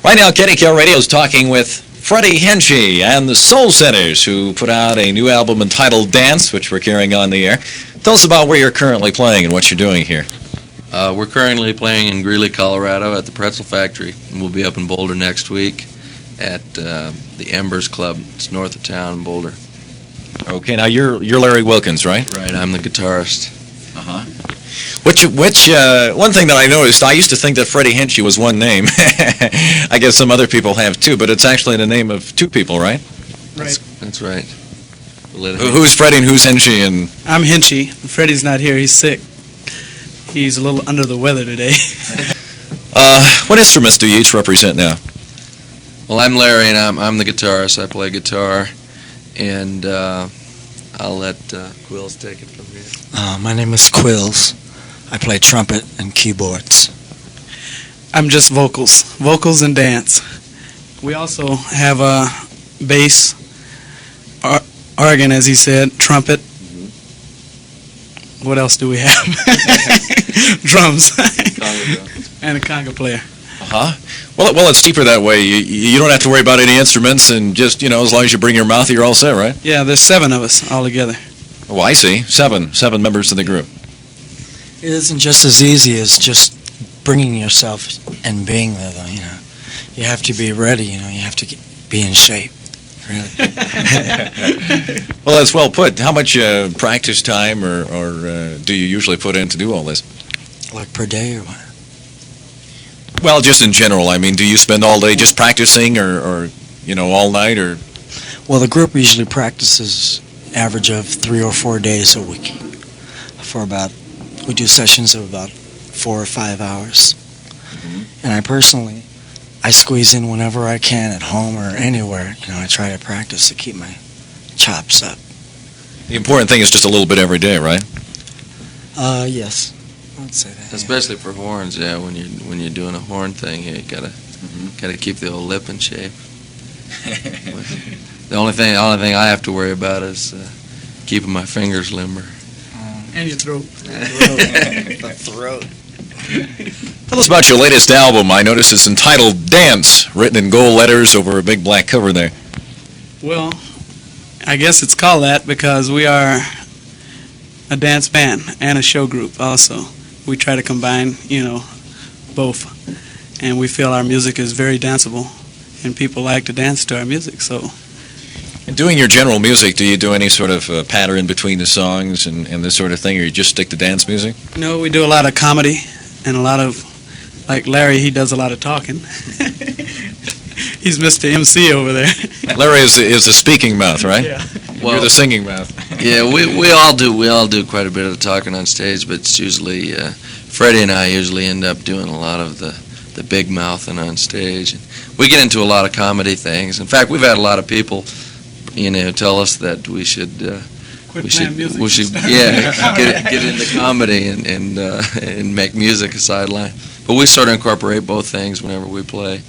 Right now, KDKO Radio is talking with Freddi Henchi and the Soul Centers, who put out a new album entitled Dance, which we're carrying on the air. Tell us about where you're currently playing and what you're doing here. We're currently playing in Greeley, Colorado at the Pretzel Factory. We'll be up in Boulder next week at the Embers Club. It's north of town in Boulder. Okay, now you're Larry Wilkins, right? Right, I'm the guitarist. Uh-huh. Which one thing that I noticed, I used to think that Freddi Henchi was one name. I guess some other people have too, but it's actually the name of two people, right? Right. That's right. Who's Freddi and who's Henchi? And I'm Henchi. Freddi's not here. He's sick. He's a little under the weather today. What instruments do you each represent now? Well, I'm Larry, and I'm the guitarist. I play guitar, and I'll let Quills take it from here. My name is Quills. I play trumpet and keyboards. I'm just vocals and dance. We also have a bass, organ, as he said, trumpet. What else do we have? Drums. And a conga player. Uh-huh. Well, it's cheaper that way. You don't have to worry about any instruments, and just, as long as you bring your mouth, you're all set, right? Yeah, there's 7 of us all together. Oh, I see. Seven members of the group. It isn't just as easy as just bringing yourself and being there, though, You have to be ready, You have to be in shape, really. Well, that's well put. How much practice time or do you usually put in to do all this? Like per day or what? Well, just in general. I mean, do you spend all day just practicing or all night or? Well, the group usually practices average of 3 or 4 days a week we do sessions of about 4 or 5 hours. Mm-hmm. And I squeeze in whenever I can at home or anywhere. I try to practice to keep my chops up. The important thing is just a little bit every day, right? Yes. I would say that. Especially for horns, yeah. When you're doing a horn thing, you gotta keep the old lip in shape. The only thing I have to worry about is keeping my fingers limber. And your throat. The throat. Tell us about your latest album. I noticed it's entitled Dance, written in gold letters over a big black cover there. Well, I guess it's called that because we are a dance band and a show group also. We try to combine, both. And we feel our music is very danceable, and people like to dance to our music, so. And doing your general music, do you do any sort of pattern between the songs and this sort of thing, or you just stick to dance music? No, we do a lot of comedy and a lot of, like Larry, he does a lot of talking. He's Mr. MC over there. Larry is the speaking mouth, right? Yeah. Well, you're the singing mouth. Yeah, we all do quite a bit of the talking on stage, but it's usually Freddi and I usually end up doing a lot of the big mouthing on stage. And we get into a lot of comedy things. In fact, we've had a lot of people, tell us that we should get into comedy and make music a sideline. But we sort of incorporate both things whenever we play.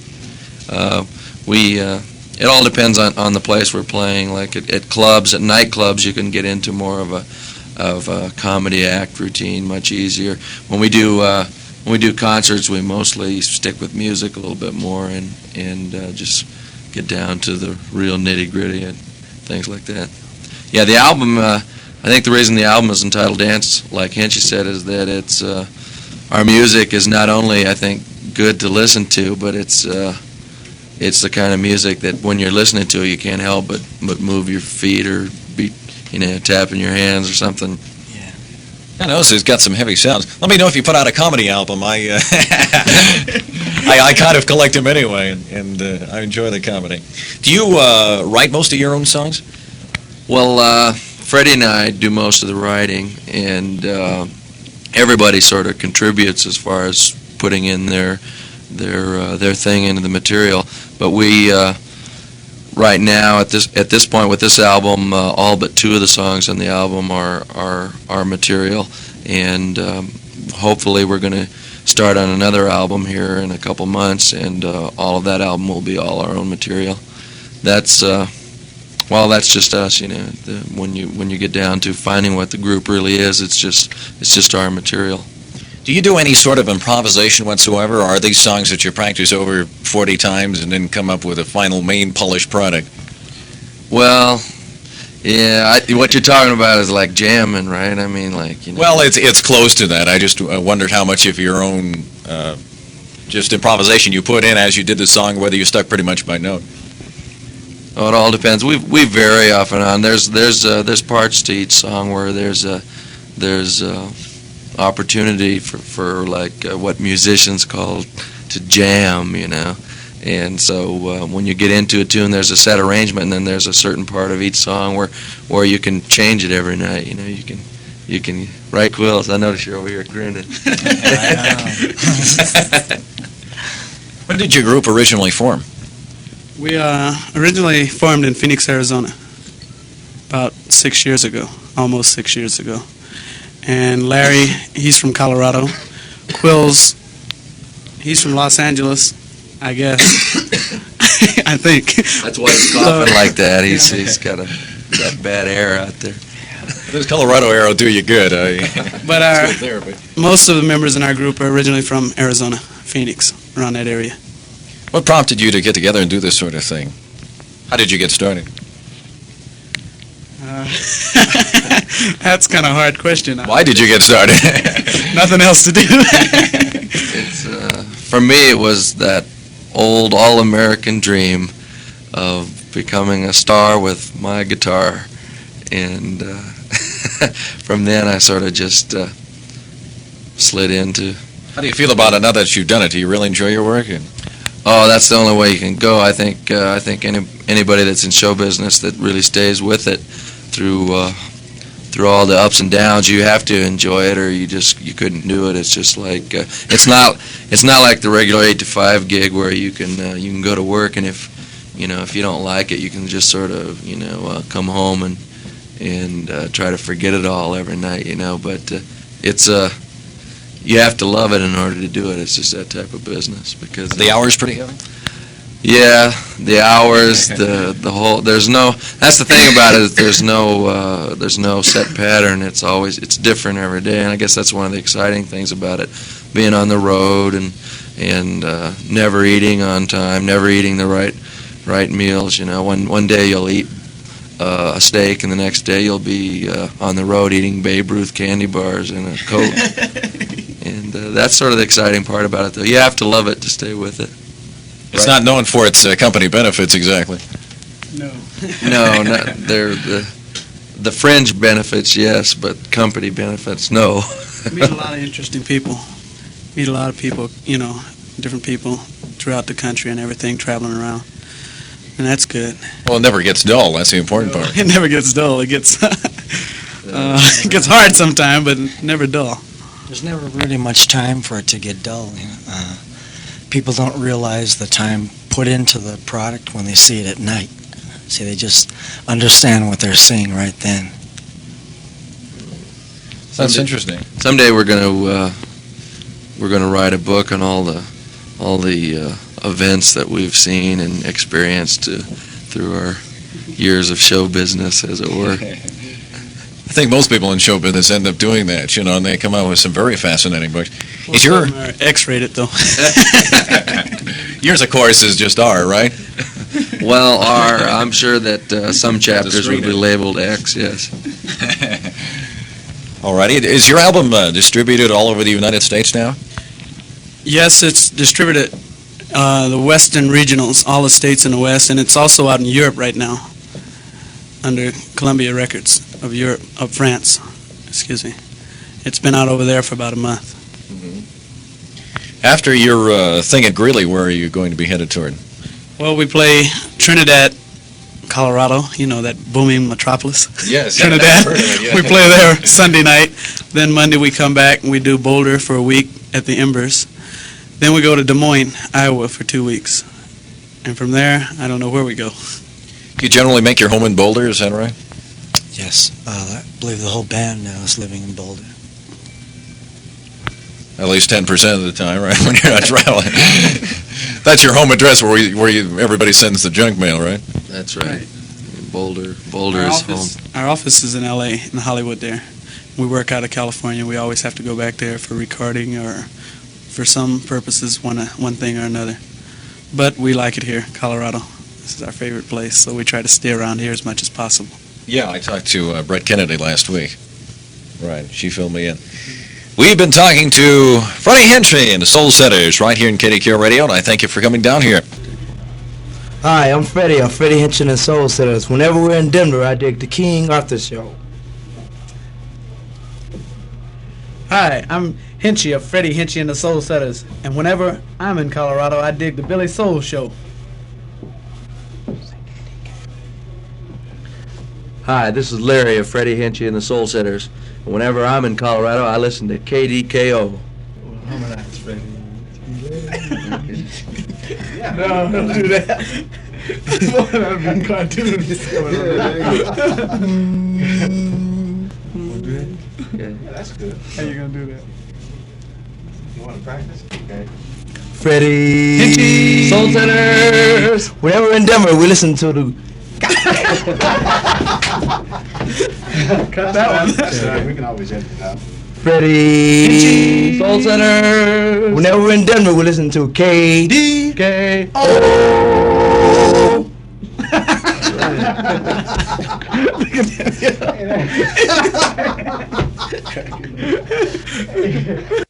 It all depends on the place we're playing. Like at clubs, at nightclubs, you can get into more of a comedy act routine much easier. When we do concerts, we mostly stick with music a little bit more and just get down to the real nitty gritty and things like that. Yeah, the album. I think the reason the album is entitled Dance, like Henchi said, is that it's our music is not only, I think, good to listen to, but it's the kind of music that when you're listening to it, you can't help but move your feet or be, tapping your hands or something. Yeah. I know it's got some heavy sounds. Let me know if you put out a comedy album. I kind of collect them anyway, and I enjoy the comedy. Do you write most of your own songs? Well, Freddi and I do most of the writing, and everybody sort of contributes as far as putting in their thing into the material. But we right now at this point with this album, all but 2 of the songs on the album are material, and hopefully we're going to start on another album here in a couple months, and all of that album will be all our own material. That's just us, when you get down to finding what the group really is, it's just our material. Do you do any sort of improvisation whatsoever, or are these songs that you practice over 40 times and then come up with a final main polished product? Well, yeah, what you're talking about is like jamming, right? I mean, like, you know. Well, it's close to that. I just wondered how much of your own just improvisation you put in as you did the song, whether you stuck pretty much by note. Oh, it all depends. We vary off and on. There's parts to each song where there's opportunity for like what musicians call to jam, you know. And so when you get into a tune, there's a set arrangement, and then there's a certain part of each song where you can change it every night. You know, you can right, Quills. I notice you're over here grinning. When did your group originally form? We originally formed in Phoenix, Arizona, about 6 years ago, almost 6 years ago. And Larry, he's from Colorado. Quills, he's from Los Angeles, I guess. I think. That's why he's coughing like that. He's got that bad air out there. This Colorado arrow do you good. But most of the members in our group are originally from Arizona, Phoenix, around that area. What prompted you to get together and do this sort of thing? How did you get started? That's kind of a hard question. Why did you get started? Nothing else to do. It's for me, it was that old all-American dream of becoming a star with my guitar, and from then I sort of just slid into. How do you feel about it now that you've done it? Do you really enjoy your work? Oh, that's the only way you can go. I think anybody that's in show business that really stays with it through all the ups and downs, you have to enjoy it, or you couldn't do it. It's just like it's not like the regular 8 to 5 gig where you can go to work, and if you don't like it, you can just sort of come home and try to forget it all every night, But it's you have to love it in order to do it. It's just that type of business because the hours pretty heavy. Yeah, the hours, the whole. That's the thing about it. There's no set pattern. It's different every day, and I guess that's one of the exciting things about it, being on the road and never eating on time, never eating the right meals. One day you'll eat a steak, and the next day you'll be on the road eating Babe Ruth candy bars and a Coke. And that's sort of the exciting part about it, though. You have to love it to stay with it. It's not known for its company benefits, exactly. No. No, they're the fringe benefits, yes, but company benefits, no. Meet a lot of interesting people. Meet a lot of people, different people throughout the country and everything, traveling around. And that's good. Well, it never gets dull. That's the important part. It never gets dull. It gets it gets hard sometimes, but never dull. There's never really much time for it to get dull. People don't realize the time put into the product when they see it at night. See, they just understand what they're seeing right then. That's interesting. Someday we're gonna write a book on all the events that we've seen and experienced through our years of show business, as it were. I think most people in show business end up doing that, and they come out with some very fascinating books. Most of them are X-rated, though. Yours, of course, is just R, right? Well, I'm sure that some chapters will be labeled X, yes. Alrighty. Is your album distributed all over the United States now? Yes, it's distributed the Western regionals, all the states in the West, and it's also out in Europe right now under Columbia Records of France. Excuse me. It's been out over there for about a month. After your thing at Greeley, where are you going to be headed toward? Well, we play Trinidad, Colorado, that booming metropolis. Yes. Trinidad. We play there Sunday night. Then Monday we come back and we do Boulder for a week at the Embers. Then we go to Des Moines, Iowa for 2 weeks. And from there, I don't know where we go. You generally make your home in Boulder, is that right? Yes. I believe the whole band now is living in Boulder. At least 10% of the time, right, when you're not traveling. That's your home address where everybody sends the junk mail, right? That's right. Boulder is home. Our office is in L.A., in Hollywood there. we work out of California. We always have to go back there for recording or for some purposes, one thing or another. But we like it here, Colorado. This is our favorite place, so we try to stay around here as much as possible. Yeah, I talked to Brett Kennedy last week. Right, she filled me in. We've been talking to Freddi Henchi and the Soul Setters right here in KDKO Radio, and I thank you for coming down here. Hi, I'm Freddi Henchi and the Soul Setters. Whenever we're in Denver, I dig the King Arthur Show. Hi, I'm Henchi of Freddi Henchi and the Soul Setters, and whenever I'm in Colorado, I dig the Billy Soul Show. Hi, this is Larry of Freddi Henchi and the Soul Setters. Whenever I'm in Colorado, I listen to KDKO. No, don't do that. That'd be cartoonish. That's good. How you gonna do that? You want to practice? Okay. Freddi Henchi! Soul Setters. Whenever we're in Denver, we listen to the. Cut that one. That's all right. We can always edit it out. Freddi Soul Setters. Whenever we're in Denver, we listen to KDKO. Look at that.